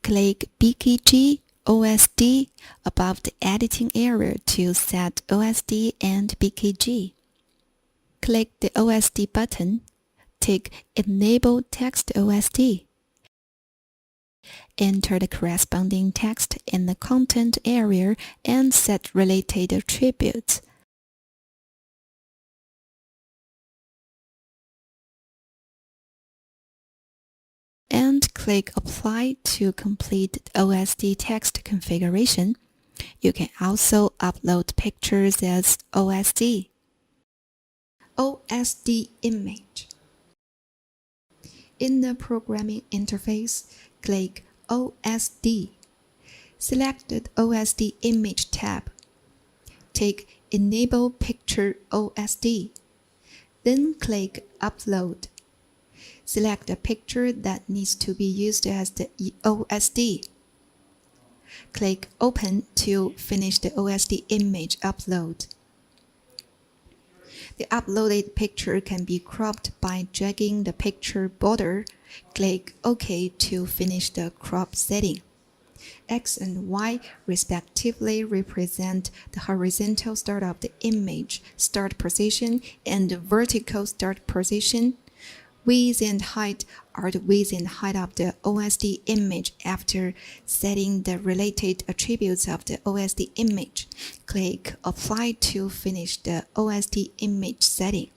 Click BKG OSD above the editing area to set OSD and BKG. Click the OSD button. Tick Enable Text OSD. Enter the corresponding text in the content area and set related attributes. And click Apply to complete the OSD text configuration. You can also upload pictures as OSD. OSD image. In the programming interface, click OSD. Select the OSD Image tab. Tick Enable Picture OSD. Then click Upload. Select a picture that needs to be used as the OSD. Click Open to finish the OSD image upload. The uploaded picture can be cropped by dragging the picture border. Click OK to finish the crop setting. X and Y respectively represent the horizontal start of the image start position and the vertical start position. Width and height are the width and height of the OSD image after setting the related attributes of the OSD image. Click Apply to finish the OSD image setting.